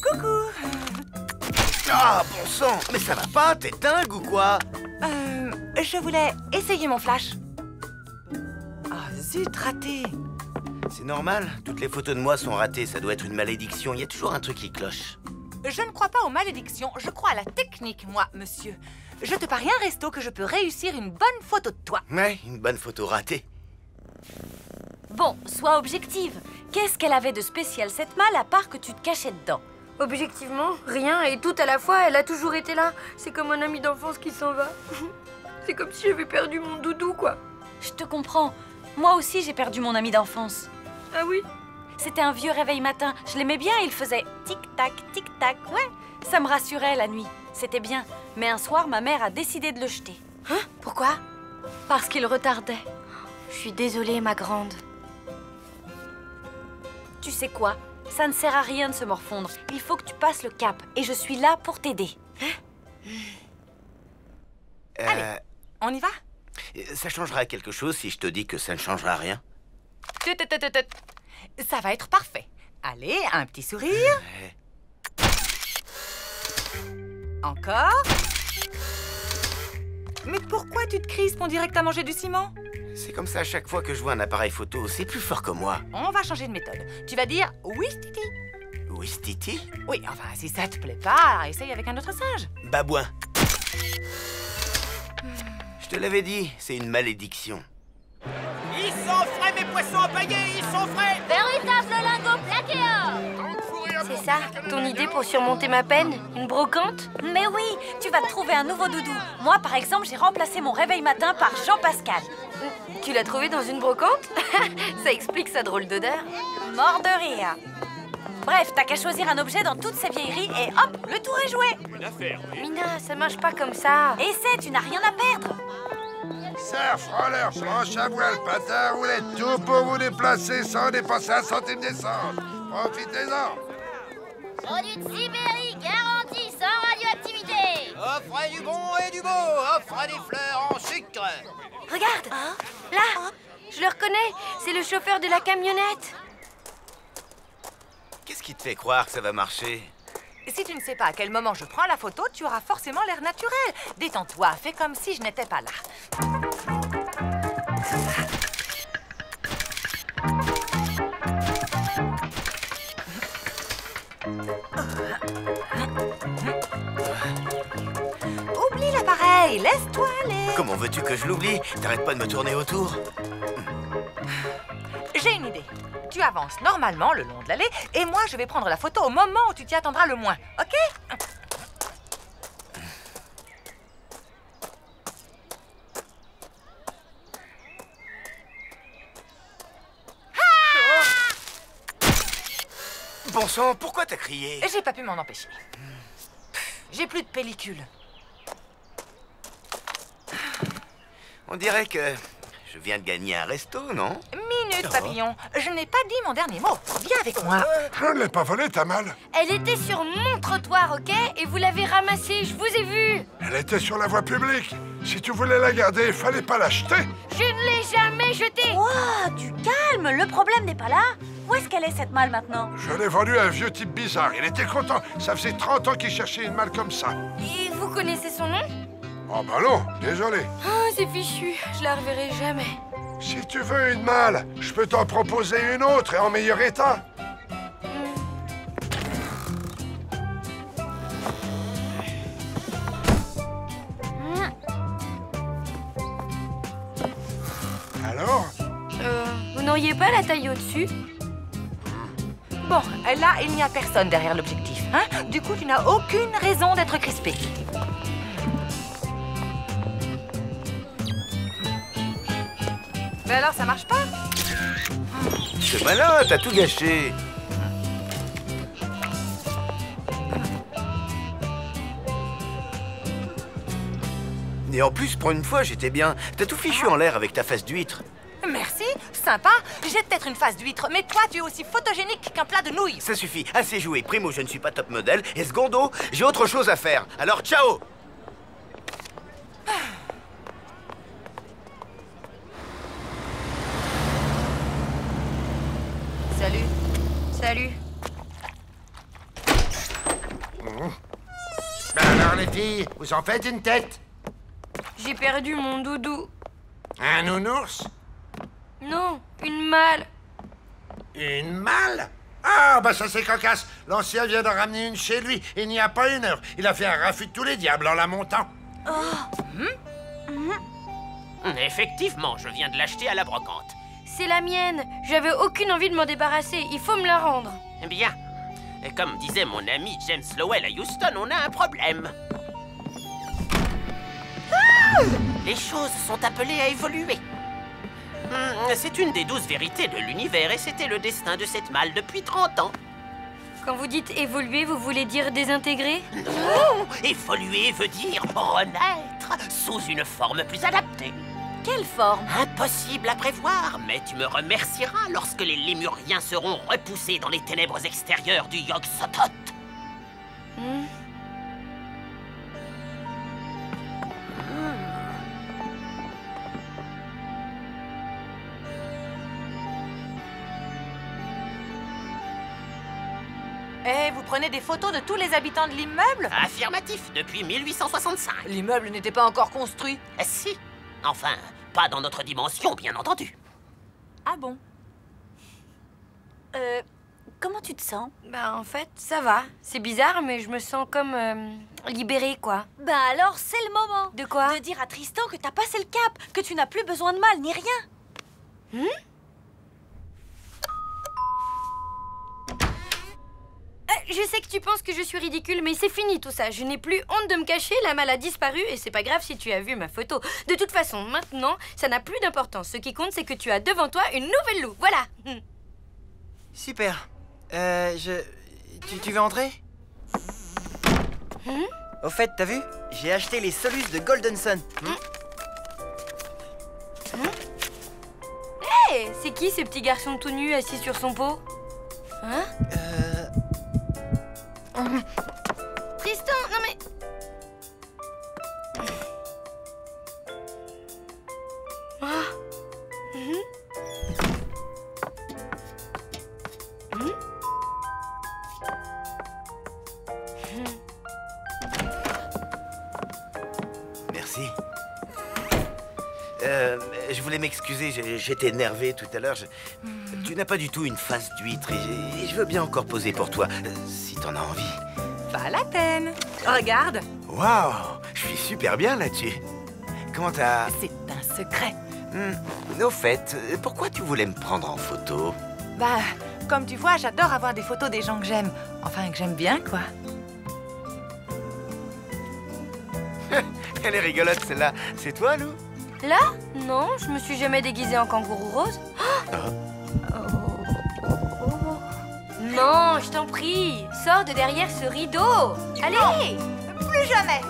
Coucou! Ah, bon sang! Mais ça va pas? T'es dingue ou quoi? Je voulais essayer mon flash. Ah, zut, raté! C'est normal, toutes les photos de moi sont ratées, ça doit être une malédiction, il y a toujours un truc qui cloche. Je ne crois pas aux malédictions, je crois à la technique, moi, monsieur. Je te parie un resto que je peux réussir une bonne photo de toi. Ouais, une bonne photo ratée. Bon, sois objective. Qu'est-ce qu'elle avait de spécial, cette malle, à part que tu te cachais dedans? Objectivement, rien, et tout à la fois, elle a toujours été là. C'est comme un ami d'enfance qui s'en va. C'est comme si j'avais perdu mon doudou, quoi. Je te comprends. Moi aussi, j'ai perdu mon ami d'enfance. Ah oui? C'était un vieux réveil matin. Je l'aimais bien, il faisait tic-tac, tic-tac. Ouais, ça me rassurait la nuit. C'était bien. Mais un soir, ma mère a décidé de le jeter. Hein? Pourquoi? Parce qu'il retardait. Je suis désolée, ma grande. Tu sais quoi? Ça ne sert à rien de se morfondre. Il faut que tu passes le cap. Et je suis là pour t'aider. Allez, on y va? Ça changera quelque chose si je te dis que ça ne changera rien? Ça va être parfait. Allez, un petit sourire. Encore. Mais pourquoi tu te crispes? On dirait que t'as mangé du ciment. C'est comme ça à chaque fois que je vois un appareil photo, c'est plus fort que moi. On va changer de méthode. Tu vas dire oui, Titi. Oui, Titi? Oui, enfin, si ça te plaît pas, essaye avec un autre singe. Babouin. Je te l'avais dit, c'est une malédiction. Ils sont frais, mes poissons empaillés, ils sont frais! Véritable lingot plaqué or! C'est ça, ton idée pour surmonter ma peine? Une brocante? Mais oui, tu vas te trouver un nouveau doudou. Moi, par exemple, j'ai remplacé mon réveil matin par Jean-Pascal. Tu l'as trouvé dans une brocante? Ça explique sa drôle d'odeur. Mort de rire. Bref, t'as qu'à choisir un objet dans toutes ces vieilleries et hop, le tour est joué. Une affaire. Mina, ça marche pas comme ça. Essaie, tu n'as rien à perdre. Surf, roller, planche à voile, patin à roulettes, tout pour vous déplacer sans dépenser un centime d'essence. Profitez-en. Produit de Sibérie, garantie sans radioactivité. Offrez du bon et du beau, offrez des fleurs en sucre. Regarde, là, je le reconnais, c'est le chauffeur de la camionnette. Qu'est-ce qui te fait croire que ça va marcher? Si tu ne sais pas à quel moment je prends la photo, tu auras forcément l'air naturel. Détends-toi, fais comme si je n'étais pas là. Oublie l'appareil, laisse-toi aller. Comment veux-tu que je l'oublie? T'arrêtes pas de me tourner autour? J'ai une idée. Tu avances normalement le long de l'allée et moi je vais prendre la photo au moment où tu t'y attendras le moins, ok? Bon sang, pourquoi t'as crié? J'ai pas pu m'en empêcher. J'ai plus de pellicule. On dirait que je viens de gagner un resto, non? Minute, papillon. Je n'ai pas dit mon dernier mot. Viens avec moi. Je ne l'ai pas volée, ta malle. Elle était sur mon trottoir, ok? Et vous l'avez ramassée, je vous ai vu. Elle était sur la voie publique. Si tu voulais la garder, fallait pas l'acheter. Je ne l'ai jamais jetée. Ouah, du calme, le problème n'est pas là. Où est-ce qu'elle est, cette malle, maintenant? Je l'ai vendue à un vieux type bizarre. Il était content. Ça faisait 30 ans qu'il cherchait une malle comme ça. Et vous connaissez son nom? Oh bah non, désolé. Oh, c'est fichu, je la reverrai jamais. Si tu veux une malle, je peux t'en proposer une autre et en meilleur état. Alors? Vous n'auriez pas la taille au-dessus? Bon, là, il n'y a personne derrière l'objectif. Hein? Du coup, tu n'as aucune raison d'être crispé. Mais alors, ça marche pas? C'est malin, t'as tout gâché. Et en plus, pour une fois, j'étais bien. T'as tout fichu en l'air avec ta face d'huître. Merci, sympa. J'ai peut-être une face d'huître, mais toi, tu es aussi photogénique qu'un plat de nouilles. Ça suffit, assez joué. Primo, je ne suis pas top modèle. Et secondo, j'ai autre chose à faire. Alors, ciao! Salut. Salut. Ben alors, les filles, vous en faites une tête? J'ai perdu mon doudou. Un nounours? Non, une malle. Une malle? Ah, bah ça c'est cocasse. L'ancien vient d'en ramener une chez lui. Il n'y a pas une heure. Il a fait un raffut de tous les diables en la montant. Effectivement, je viens de l'acheter à la brocante. C'est la mienne. J'avais aucune envie de m'en débarrasser. Il faut me la rendre. Bien. Et comme disait mon ami James Lowell à Houston, on a un problème. Les choses sont appelées à évoluer. C'est une des 12 vérités de l'univers et c'était le destin de cette malle depuis 30 ans. Quand vous dites évoluer, vous voulez dire désintégrer? Non! Évoluer veut dire renaître sous une forme plus adaptée. Quelle forme? Impossible à prévoir, mais tu me remercieras lorsque les lémuriens seront repoussés dans les ténèbres extérieures du Yog-Sothoth. Et vous prenez des photos de tous les habitants de l'immeuble? Affirmatif, depuis 1865. L'immeuble n'était pas encore construit. Si. Enfin, pas dans notre dimension, bien entendu. Ah bon? Comment tu te sens? Bah en fait, ça va. C'est bizarre, mais je me sens comme libérée, quoi. Bah alors, c'est le moment. De quoi? De dire à Tristan que t'as passé le cap, que tu n'as plus besoin de mal, ni rien. Je sais que tu penses que je suis ridicule, mais c'est fini tout ça. Je n'ai plus honte de me cacher, la malle a disparu et c'est pas grave si tu as vu ma photo. De toute façon, maintenant, ça n'a plus d'importance. Ce qui compte, c'est que tu as devant toi une nouvelle Lou. Voilà. Super. Tu veux entrer? Au fait, t'as vu? J'ai acheté les Solus de Golden Sun. Hé, c'est qui ce petit garçon tout nu assis sur son pot? Hein? Tristan, non mais... Merci. Je voulais m'excuser, j'étais énervé tout à l'heure. Tu n'as pas du tout une face d'huître et je veux bien encore poser pour toi, si t'en as envie. Pas la peine. Regarde. Waouh, je suis super bien là-dessus. Comment t'as... C'est un secret. Au fait, pourquoi tu voulais me prendre en photo? Bah, comme tu vois, j'adore avoir des photos des gens que j'aime. Enfin, que j'aime bien, quoi. Elle est rigolote, celle-là. C'est toi, Lou? Là? Non, je me suis jamais déguisée en kangourou rose. Non, je t'en prie. Sors de derrière ce rideau. Allez! Plus jamais.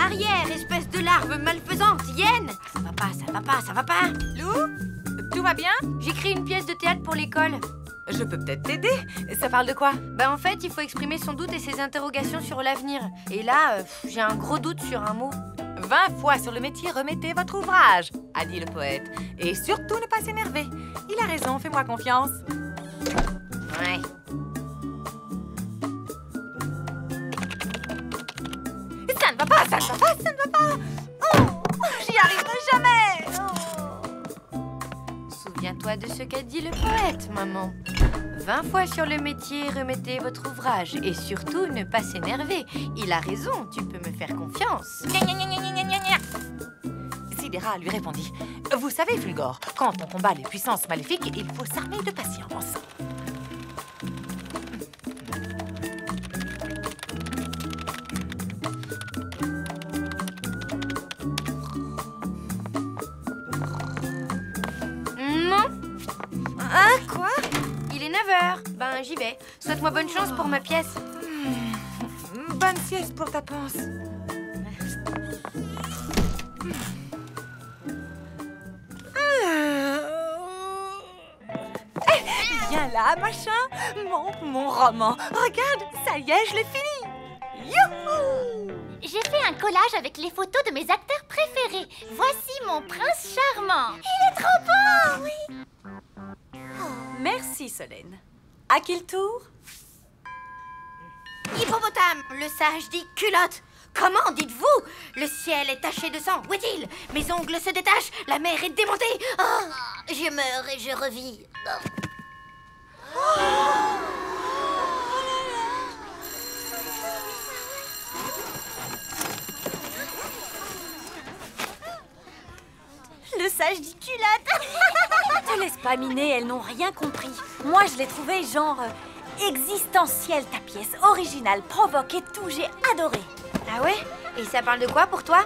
Arrière, espèce de larve malfaisante, hyène! Ça va pas, ça va pas, ça va pas! Lou, tout va bien? J'écris une pièce de théâtre pour l'école. Je peux peut-être t'aider. Ça parle de quoi? Bah en fait, il faut exprimer son doute et ses interrogations sur l'avenir. Et là, j'ai un gros doute sur un mot. 20 fois sur le métier, remettez votre ouvrage, a dit le poète. Et surtout ne pas s'énerver. Il a raison, fais-moi confiance. Ouais. Ça ne va pas, ça ne va pas, ça ne va pas. Oh, j'y arriverai jamais. Souviens-toi de ce qu'a dit le poète, maman. 20 fois sur le métier, remettez votre ouvrage. Et surtout, ne pas s'énerver. Il a raison, tu peux me faire confiance. Sidera lui répondit. Vous savez, Fulgore, quand on combat les puissances maléfiques, il faut s'armer de patience. Hein, quoi? Il est 9h. Ben, j'y vais. Souhaite-moi bonne chance pour ma pièce. Bonne sieste pour ta panse. Viens là, machin. Mon roman. Regarde, ça y est, je l'ai fini. Youhou! J'ai fait un collage avec les photos de mes acteurs préférés. Voici mon prince charmant. Il est trop beau, oui. Merci, Solène. À qui le tour? Hippopotame, le sage dit culotte. Comment dites-vous? Le ciel est taché de sang. Où est-il? Mes ongles se détachent. La mer est démontée. Oh, je meurs et je revis. Le sage dit culotte. Te laisse pas miner, elles n'ont rien compris. Moi, je l'ai trouvé genre existentielle, ta pièce originale, provoque et tout, j'ai adoré. Ah ouais? Et ça parle de quoi pour toi?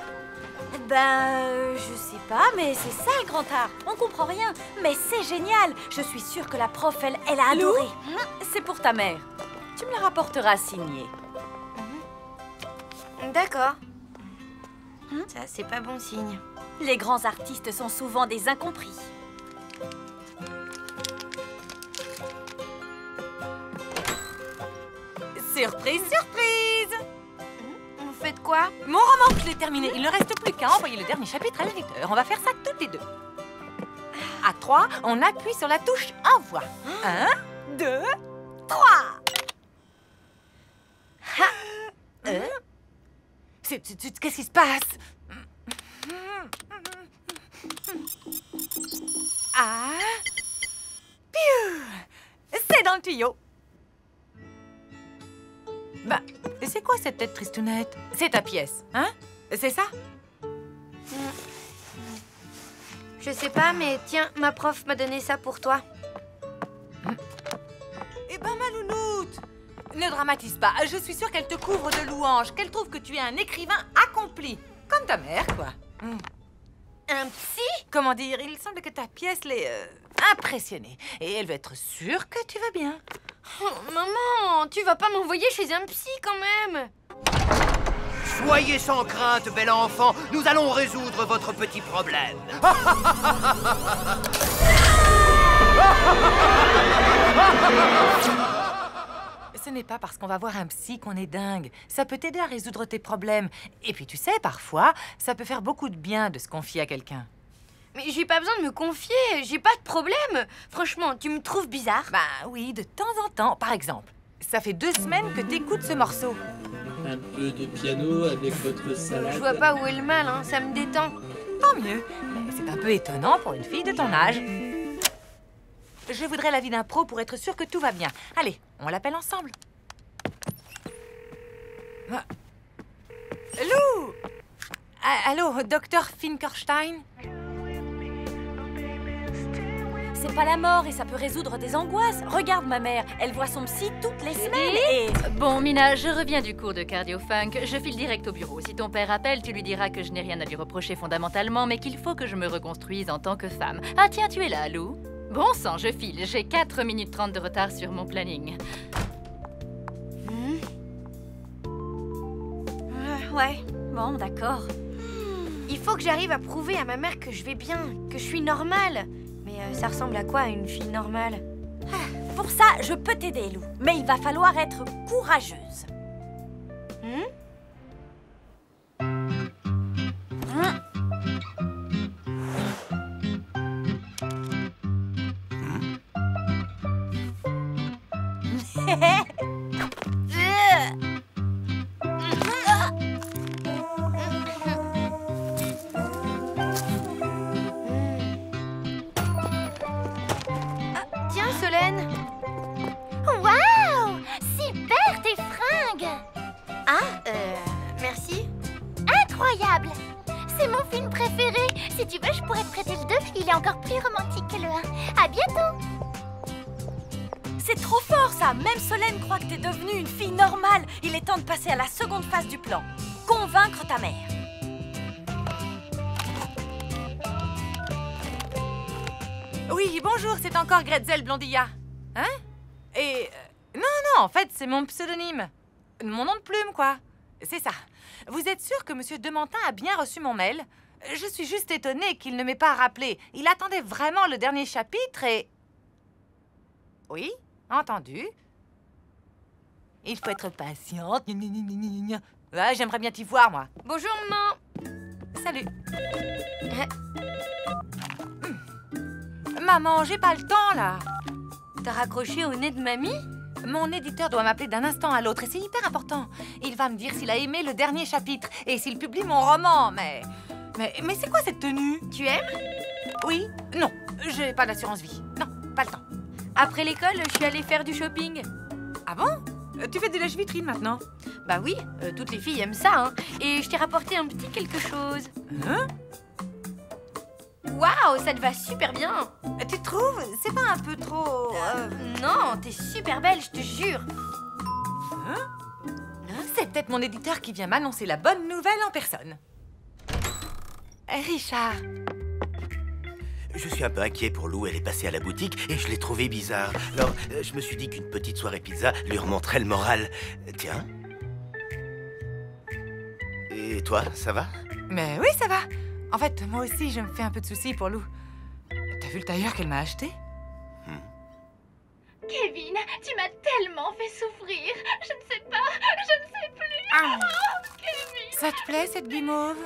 Ben, je sais pas, mais c'est ça le grand art. On comprend rien, mais c'est génial. Je suis sûre que la prof, elle a adoré. C'est pour ta mère. Tu me la rapporteras signée. D'accord. Ça, c'est pas bon signe. Les grands artistes sont souvent des incompris. Surprise, surprise! Vous faites quoi? Mon roman, je l'ai terminé. Il ne reste plus qu'à envoyer le dernier chapitre à l'éditeur. On va faire ça toutes les deux. À 3, on appuie sur la touche envoi. 1, 2, 3. Qu'est-ce qui se passe? Ah! Piou! C'est dans le tuyau. Bah, c'est quoi cette tête tristounette? C'est ta pièce, hein? C'est ça? Je sais pas, mais tiens, ma prof m'a donné ça pour toi. Eh ben, ma lounoute! Ne dramatise pas. Je suis sûre qu'elle te couvre de louanges, qu'elle trouve que tu es un écrivain accompli. Comme ta mère, quoi. Un psy? Comment dire? Il semble que ta pièce l'ait impressionnée. Et elle veut être sûre que tu vas bien. Oh, maman, tu vas pas m'envoyer chez un psy quand même? Soyez sans crainte, bel enfant. Nous allons résoudre votre petit problème. Ce n'est pas parce qu'on va voir un psy qu'on est dingue. Ça peut t'aider à résoudre tes problèmes. Et puis tu sais, parfois, ça peut faire beaucoup de bien de se confier à quelqu'un. Mais j'ai pas besoin de me confier, j'ai pas de problème. Franchement, tu me trouves bizarre? Bah oui, de temps en temps. Par exemple, ça fait 2 semaines que t'écoutes ce morceau. Un peu de piano avec votre salade. Je vois pas où est le mal, hein. Ça me détend. Tant mieux. Mais c'est un peu étonnant pour une fille de ton âge. Je voudrais l'avis d'un pro pour être sûre que tout va bien. Allez, on l'appelle ensemble. Lou! Allô, docteur Finkelstein? C'est pas la mort et ça peut résoudre des angoisses. Regarde ma mère, elle voit son psy toutes les semaines et... Bon, Mina, je reviens du cours de cardio-funk. Je file direct au bureau. Si ton père appelle, tu lui diras que je n'ai rien à lui reprocher fondamentalement, mais qu'il faut que je me reconstruise en tant que femme. Ah tiens, tu es là, Lou? Bon sang, je file. J'ai 4 minutes 30 de retard sur mon planning. Ouais, Bon, d'accord. Il faut que j'arrive à prouver à ma mère que je vais bien, que je suis normale. Mais ça ressemble à quoi, à une fille normale? Pour ça, je peux t'aider, Lou. Mais il va falloir être courageuse. Tiens, Solène. Waouh! Super tes fringues! Merci. Incroyable! C'est mon film préféré. Si tu veux, je pourrais te prêter le 2. Il est encore plus romantique que le 1. À bientôt! C'est trop fort, ça. Même Solène croit que t'es devenue une fille normale. Il est temps de passer à la seconde phase du plan. Convaincre ta mère. Oui, bonjour, c'est encore Gretzel Blondilla. Hein? Et... non, en fait, c'est mon pseudonyme. Mon nom de plume, quoi. C'est ça. Vous êtes sûr que Monsieur Demantin a bien reçu mon mail? Je suis juste étonnée qu'il ne m'ait pas rappelé. Il attendait vraiment le dernier chapitre et... Oui, entendu. Il faut être patiente. Ouais, j'aimerais bien t'y voir, moi. Bonjour, maman. Salut. Maman, j'ai pas le temps, là. T'as raccroché au nez de mamie? Mon éditeur doit m'appeler d'un instant à l'autre et c'est hyper important. Il va me dire s'il a aimé le dernier chapitre et s'il publie mon roman, mais c'est quoi cette tenue? Tu aimes? Oui. Non, j'ai pas d'assurance vie. Non, pas le temps. Après l'école, je suis allée faire du shopping. Ah bon? Tu fais de la vitrine maintenant? Bah oui, toutes les filles aiment ça, hein. Et je t'ai rapporté un petit quelque chose. Hein? Waouh, ça te va super bien. Tu trouves? C'est pas un peu trop... Non, t'es super belle, je te jure. C'est peut-être mon éditeur qui vient m'annoncer la bonne nouvelle en personne. Richard. Je suis un peu inquiet pour Lou, elle est passée à la boutique et je l'ai trouvée bizarre. Alors, je me suis dit qu'une petite soirée pizza lui remonterait le moral. Tiens. Et toi, ça va? Mais oui, ça va. En fait, moi aussi, je me fais un peu de soucis pour Lou. T'as vu le tailleur qu'elle m'a acheté? Kevin, tu m'as tellement fait souffrir. Je ne sais pas, je ne sais plus. Oh, Kevin. Ça te plaît, cette guimauve?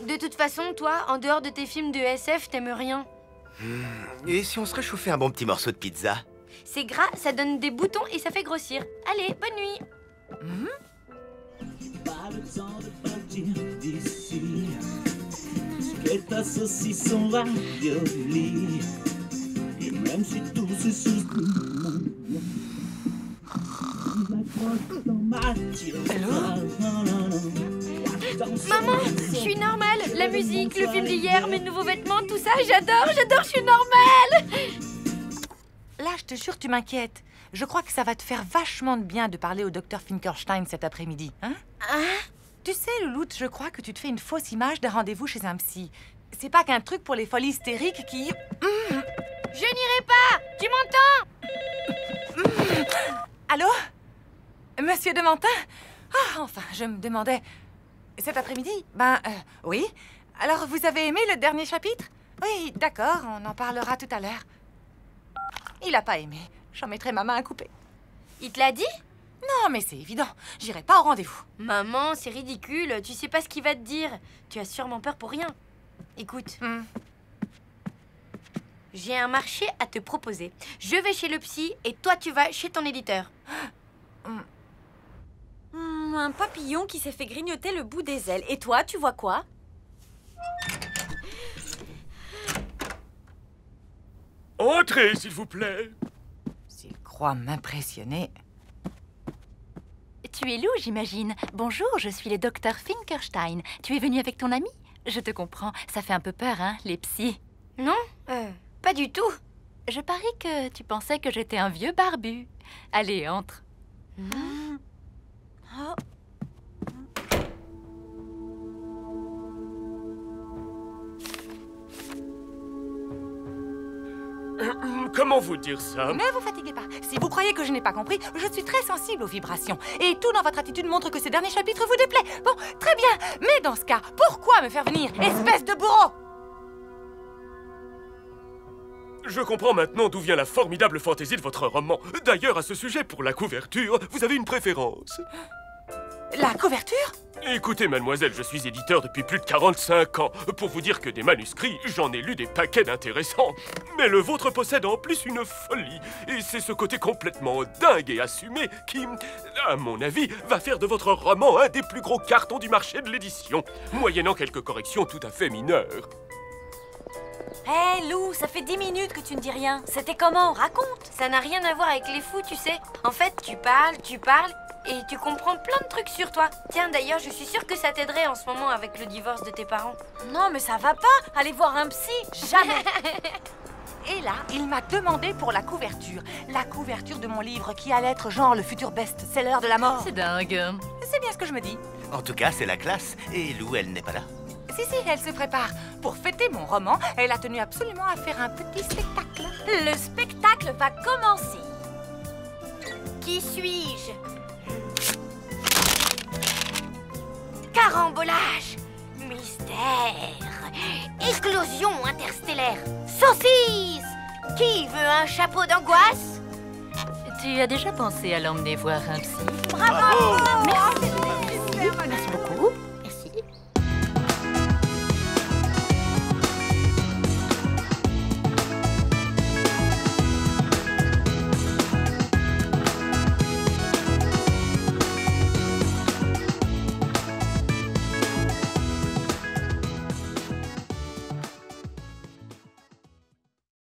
De toute façon, toi, en dehors de tes films de SF, t'aimes rien. Et si on se réchauffait un bon petit morceau de pizza? C'est gras, ça donne des boutons et ça fait grossir. Allez, bonne nuit. Pas le temps de partir d'ici. Que ta saucisson ravioli. Et même si tout se soustrait. Maman, je suis normale. La musique, le film d'hier, mes nouveaux vêtements, tout ça, j'adore, je suis normale. Là, je te jure, tu m'inquiètes. Je crois que ça va te faire vachement de bien de parler au docteur Finkelstein cet après-midi, hein? Tu sais, Louloute, je crois que tu te fais une fausse image d'un rendez-vous chez un psy. C'est pas qu'un truc pour les folies hystériques qui... Je n'irai pas. Tu m'entends? Allô? Monsieur Demantin? Ah, enfin, je me demandais... Cet après-midi? Oui. Alors, vous avez aimé le dernier chapitre? Oui, d'accord, on en parlera tout à l'heure. Il a pas aimé. J'en mettrai ma main à couper. Il te l'a dit? Non, mais c'est évident. J'irai pas au rendez-vous. Maman, c'est ridicule. Tu sais pas ce qu'il va te dire. Tu as sûrement peur pour rien. Écoute. J'ai un marché à te proposer. Je vais chez le psy et toi, tu vas chez ton éditeur. Un papillon qui s'est fait grignoter le bout des ailes. Et toi, tu vois quoi? Entrez, s'il vous plaît. S'il croit m'impressionner... Tu es Lou, j'imagine. Bonjour, je suis le docteur Finkelstein. Tu es venu avec ton ami? Je te comprends. Ça fait un peu peur, hein, les psys. Non, pas du tout. Je parie que tu pensais que j'étais un vieux barbu. Allez, entre. Comment vous dire ça? Ne vous fatiguez pas. Si vous croyez que je n'ai pas compris, je suis très sensible aux vibrations. Et tout dans votre attitude montre que ce dernier chapitre vous déplaît. Bon, très bien. Mais dans ce cas, pourquoi me faire venir, espèce de bourreau? Je comprends maintenant d'où vient la formidable fantaisie de votre roman. D'ailleurs, à ce sujet, pour la couverture, vous avez une préférence? La couverture? Écoutez, mademoiselle, je suis éditeur depuis plus de 45 ans. Pour vous dire que des manuscrits, j'en ai lu des paquets d'intéressants. Mais le vôtre possède en plus une folie. Et c'est ce côté complètement dingue et assumé qui, à mon avis, va faire de votre roman un des plus gros cartons du marché de l'édition, moyennant quelques corrections tout à fait mineures. Hé, Lou, ça fait 10 minutes que tu ne dis rien. C'était comment? Raconte. Ça n'a rien à voir avec les fous, tu sais. En fait, tu parles, et tu comprends plein de trucs sur toi. Tiens, d'ailleurs, je suis sûre que ça t'aiderait en ce moment avec le divorce de tes parents. Non, mais ça va pas. Aller voir un psy, jamais. Et là, il m'a demandé pour la couverture. La couverture de mon livre qui allait être genre le futur best-seller de la mort. C'est dingue. C'est bien ce que je me dis. En tout cas, c'est la classe. Et Lou, elle n'est pas là. Si, elle se prépare. Pour fêter mon roman, elle a tenu absolument à faire un petit spectacle. Le spectacle va commencer. Qui suis-je? Carambolage, mystère, éclosion interstellaire, saucisse. Qui veut un chapeau d'angoisse? Tu as déjà pensé à l'emmener voir un psy? Bravo! Merci.